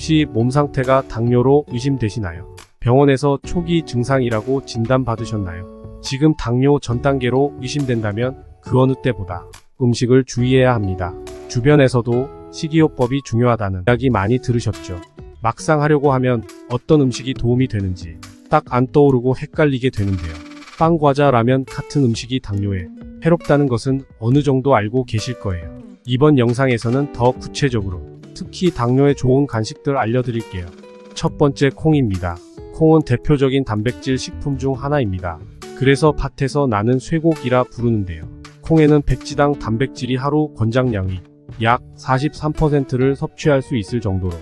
혹시 몸 상태가 당뇨로 의심되시나요? 병원에서 초기 증상이라고 진단받으셨나요? 지금 당뇨 전 단계로 의심된다면 그 어느 때보다 음식을 주의해야 합니다. 주변에서도 식이요법이 중요하다는 이야기 많이 들으셨죠? 막상 하려고 하면 어떤 음식이 도움이 되는지 딱 안 떠오르고 헷갈리게 되는데요. 빵, 과자, 라면 같은 음식이 당뇨에 해롭다는 것은 어느 정도 알고 계실 거예요. 이번 영상에서는 더 구체적으로 특히 당뇨에 좋은 간식들 알려드릴게요. 첫 번째, 콩입니다. 콩은 대표적인 단백질 식품 중 하나입니다. 그래서 밭에서 나는 쇠고기라 부르는데요. 콩에는 백지당 단백질이 하루 권장량이 약 43%를 섭취할 수 있을 정도로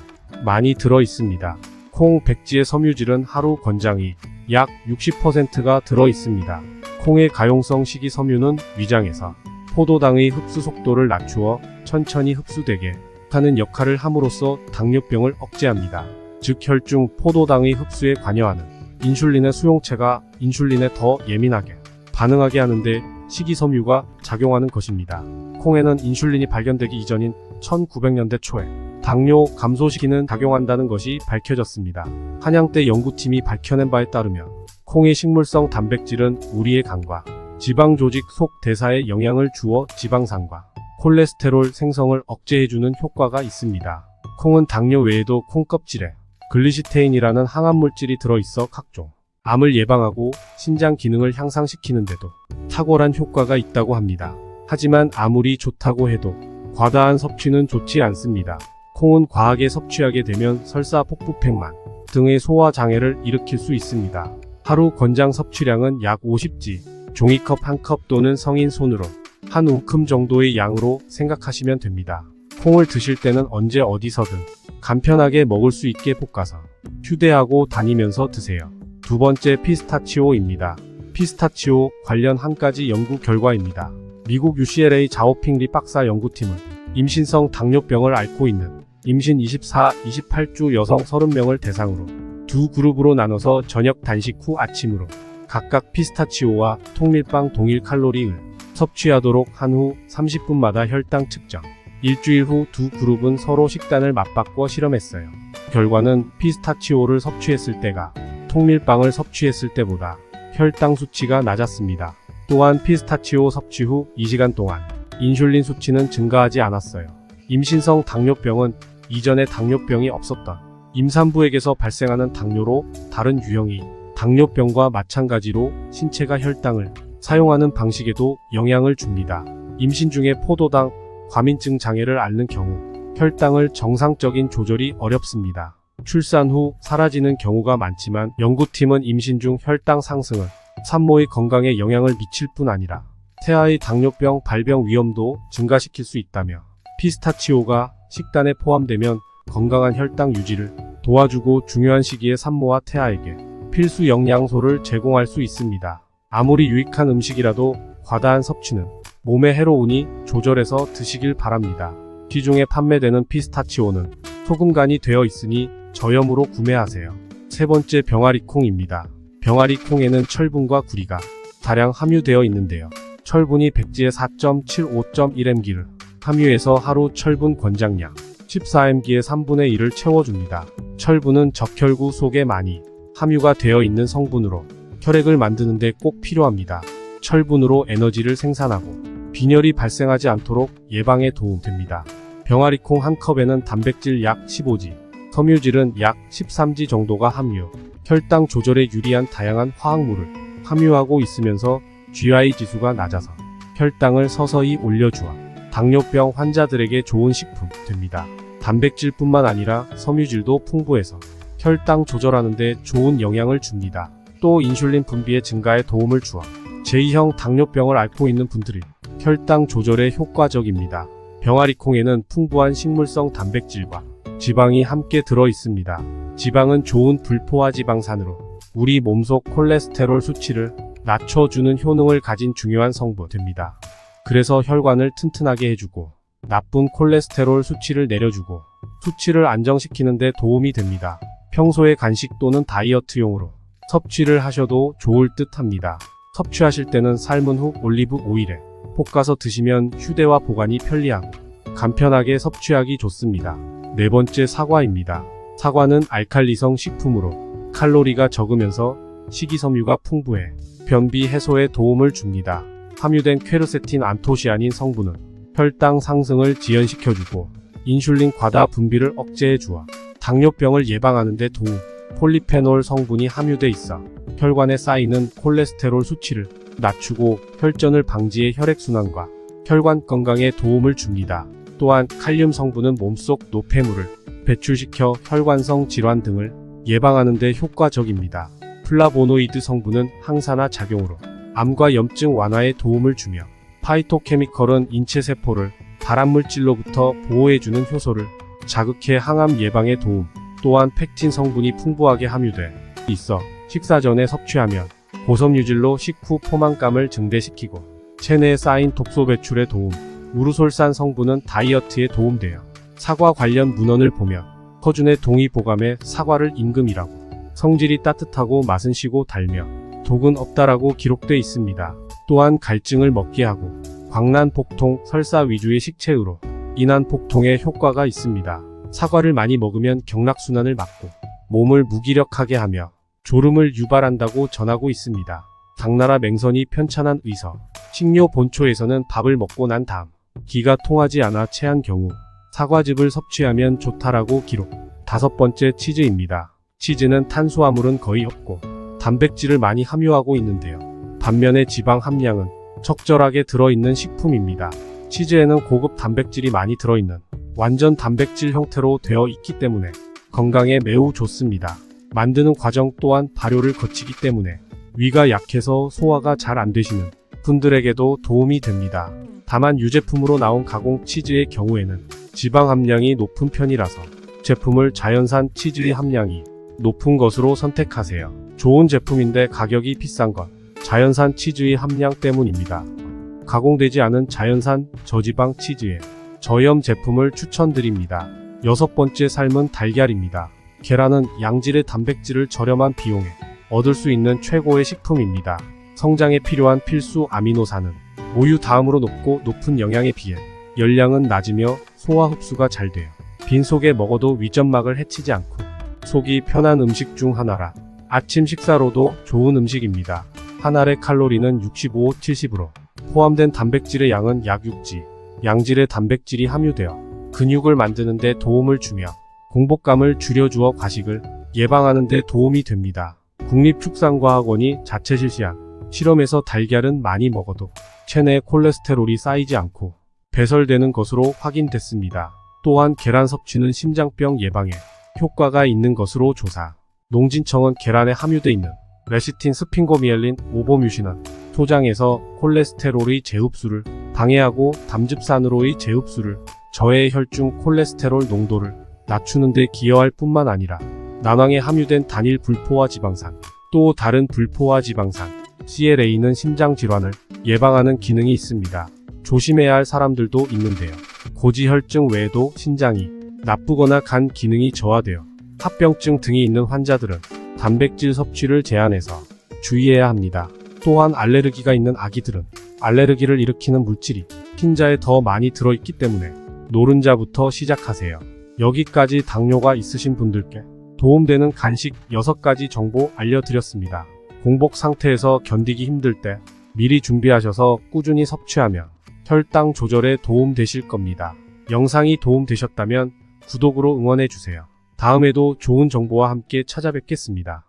많이 들어 있습니다. 콩 백지의 섬유질은 하루 권장이 약 60%가 들어 있습니다. 콩의 가용성 식이섬유는 위장에서 포도당의 흡수 속도를 낮추어 천천히 흡수되게 하는 역할을 함으로써 당뇨병을 억제합니다. 즉 혈중 포도당의 흡수에 관여하는 인슐린의 수용체가 인슐린에 더 예민하게 반응하게 하는데 식이섬유가 작용하는 것입니다. 콩에는 인슐린이 발견되기 이전인 1900년대 초에 당뇨 감소시키는 작용한다는 것이 밝혀졌습니다. 한양대 연구팀이 밝혀낸 바에 따르면 콩의 식물성 단백질은 우리의 간과 지방 조직 속 대사에 영향을 주어 지방산과 콜레스테롤 생성을 억제해주는 효과가 있습니다. 콩은 당뇨 외에도 콩껍질에 글리시테인이라는 항암물질이 들어있어 각종 암을 예방하고 신장 기능을 향상시키는데도 탁월한 효과가 있다고 합니다. 하지만 아무리 좋다고 해도 과다한 섭취는 좋지 않습니다. 콩은 과하게 섭취하게 되면 설사, 복부팽만 등의 소화 장애를 일으킬 수 있습니다. 하루 권장 섭취량은 약 50지, 종이컵 1컵 또는 성인 손으로 한 움큼 정도의 양으로 생각하시면 됩니다. 콩을 드실 때는 언제 어디서든 간편하게 먹을 수 있게 볶아서 휴대하고 다니면서 드세요. 두 번째, 피스타치오입니다. 피스타치오 관련 한 가지 연구 결과입니다. 미국 UCLA 자오핑리 박사 연구팀은 임신성 당뇨병을 앓고 있는 임신 24, 28주 여성 30명을 대상으로 두 그룹으로 나눠서 저녁 단식 후 아침으로 각각 피스타치오와 통밀빵 동일 칼로리를 섭취하도록 한 후 30분마다 혈당 측정. 일주일 후 두 그룹은 서로 식단을 맞바꿔 실험했어요. 결과는 피스타치오를 섭취했을 때가 통밀빵을 섭취했을 때보다 혈당 수치가 낮았습니다. 또한 피스타치오 섭취 후 2시간 동안 인슐린 수치는 증가하지 않았어요. 임신성 당뇨병은 이전에 당뇨병이 없었던 임산부에게서 발생하는 당뇨로 다른 유형이 당뇨병과 마찬가지로 신체가 혈당을 사용하는 방식에도 영향을 줍니다. 임신 중에 포도당 과민증 장애를 앓는 경우 혈당을 정상적인 조절이 어렵습니다. 출산 후 사라지는 경우가 많지만 연구팀은 임신 중 혈당 상승은 산모의 건강에 영향을 미칠 뿐 아니라 태아의 당뇨병 발병 위험도 증가시킬 수 있다며 피스타치오가 식단에 포함되면 건강한 혈당 유지를 도와주고 중요한 시기에 산모와 태아에게 필수 영양소를 제공할 수 있습니다. 아무리 유익한 음식이라도 과다한 섭취는 몸에 해로우니 조절해서 드시길 바랍니다. 시중에 판매되는 피스타치오는 소금간이 되어 있으니 저염으로 구매하세요. 세 번째, 병아리콩입니다. 병아리콩에는 철분과 구리가 다량 함유되어 있는데요. 철분이 백지에 4.75.1mg를 함유해서 하루 철분 권장량 14mg의 3분의 1을 채워줍니다. 철분은 적혈구 속에 많이 함유가 되어 있는 성분으로 혈액을 만드는 데 꼭 필요합니다. 철분으로 에너지를 생산하고 빈혈이 발생하지 않도록 예방에 도움됩니다. 병아리콩 한 컵에는 단백질 약 15지, 섬유질은 약 13지 정도가 함유, 혈당 조절에 유리한 다양한 화학물을 함유하고 있으면서 GI 지수가 낮아서 혈당을 서서히 올려주어 당뇨병 환자들에게 좋은 식품 됩니다. 단백질뿐만 아니라 섬유질도 풍부해서 혈당 조절하는 데 좋은 영향을 줍니다. 또 인슐린 분비의 증가에 도움을 주어 제2형 당뇨병을 앓고 있는 분들이 혈당 조절에 효과적입니다. 병아리콩에는 풍부한 식물성 단백질과 지방이 함께 들어 있습니다. 지방은 좋은 불포화 지방산으로 우리 몸속 콜레스테롤 수치를 낮춰주는 효능을 가진 중요한 성분입니다. 그래서 혈관을 튼튼하게 해주고 나쁜 콜레스테롤 수치를 내려주고 수치를 안정시키는 데 도움이 됩니다. 평소에 간식 또는 다이어트용으로 섭취를 하셔도 좋을 듯 합니다. 섭취하실 때는 삶은 후 올리브 오일에 볶아서 드시면 휴대와 보관이 편리하고 간편하게 섭취하기 좋습니다. 네 번째, 사과입니다. 사과는 알칼리성 식품으로 칼로리가 적으면서 식이섬유가 풍부해 변비 해소에 도움을 줍니다. 함유된 퀘르세틴 안토시아닌 성분은 혈당 상승을 지연시켜주고 인슐린 과다 분비를 억제해 주어 당뇨병을 예방하는 데 도움. 폴리페놀 성분이 함유돼 있어 혈관에 쌓이는 콜레스테롤 수치를 낮추고 혈전을 방지해 혈액순환과 혈관 건강에 도움을 줍니다. 또한 칼륨 성분은 몸속 노폐물을 배출시켜 혈관성 질환 등을 예방하는 데 효과적입니다. 플라보노이드 성분은 항산화 작용으로 암과 염증 완화에 도움을 주며 파이토케미컬은 인체 세포를 발암물질로부터 보호해주는 효소를 자극해 항암 예방에 도움. 또한 팩틴 성분이 풍부하게 함유돼 있어 식사 전에 섭취하면 고섬유질로 식후 포만감을 증대시키고 체내에 쌓인 독소 배출에 도움. 우르솔산 성분은 다이어트에 도움돼요. 사과 관련 문헌을 보면 허준의 동의보감에 사과를 임금이라고 성질이 따뜻하고 맛은 시고 달며 독은 없다라고 기록돼 있습니다. 또한 갈증을 먹게 하고 광란 복통, 설사 위주의 식체으로 인한 복통에 효과가 있습니다. 사과를 많이 먹으면 경락순환을 막고 몸을 무기력하게 하며 졸음을 유발한다고 전하고 있습니다. 당나라 맹선이 편찬한 의서 식료 본초에서는 밥을 먹고 난 다음 기가 통하지 않아 체한 경우 사과즙을 섭취하면 좋다라고 기록. 5번째, 치즈입니다. 치즈는 탄수화물은 거의 없고 단백질을 많이 함유하고 있는데요. 반면에 지방 함량은 적절하게 들어있는 식품입니다. 치즈에는 고급 단백질이 많이 들어있는 완전 단백질 형태로 되어 있기 때문에 건강에 매우 좋습니다. 만드는 과정 또한 발효를 거치기 때문에 위가 약해서 소화가 잘 안 되시는 분들에게도 도움이 됩니다. 다만 유제품으로 나온 가공 치즈의 경우에는 지방 함량이 높은 편이라서 제품을 자연산 치즈의 함량이 높은 것으로 선택하세요. 좋은 제품인데 가격이 비싼 건 자연산 치즈의 함량 때문입니다. 가공되지 않은 자연산 저지방 치즈의 저염 제품을 추천드립니다. 6번째, 삶은 달걀입니다. 계란은 양질의 단백질을 저렴한 비용에 얻을 수 있는 최고의 식품입니다. 성장에 필요한 필수 아미노산은 우유 다음으로 높은 영양에 비해 열량은 낮으며 소화 흡수가 잘 돼요. 빈속에 먹어도 위점막을 해치지 않고 속이 편한 음식 중 하나라 아침 식사로도 좋은 음식입니다. 한 알의 칼로리는 65, 70으로 포함된 단백질의 양은 약 6지, 양질의 단백질이 함유되어 근육을 만드는 데 도움을 주며 공복감을 줄여주어 과식을 예방하는 데 도움이 됩니다. 국립축산과학원이 자체 실시한 실험에서 달걀은 많이 먹어도 체내에 콜레스테롤이 쌓이지 않고 배설되는 것으로 확인됐습니다. 또한 계란 섭취는 심장병 예방에 효과가 있는 것으로 조사. 농진청은 계란에 함유되어 있는 레시틴, 스핑고미엘린, 오보뮤신은 소장에서 콜레스테롤의 재흡수를 방해하고 담즙산으로의 재흡수를 저해 혈중 콜레스테롤 농도를 낮추는 데 기여할 뿐만 아니라 난황에 함유된 단일 불포화 지방산, 또 다른 불포화 지방산, CLA는 심장 질환을 예방하는 기능이 있습니다. 조심해야 할 사람들도 있는데요. 고지혈증 외에도 신장이 나쁘거나 간 기능이 저하되어 합병증 등이 있는 환자들은 단백질 섭취를 제한해서 주의해야 합니다. 또한 알레르기가 있는 아기들은 알레르기를 일으키는 물질이 흰자에 더 많이 들어있기 때문에 노른자부터 시작하세요. 여기까지 당뇨가 있으신 분들께 도움되는 간식 6가지 정보 알려드렸습니다. 공복 상태에서 견디기 힘들 때 미리 준비하셔서 꾸준히 섭취하면 혈당 조절에 도움 되실 겁니다. 영상이 도움 되셨다면 구독으로 응원해주세요. 다음에도 좋은 정보와 함께 찾아뵙겠습니다.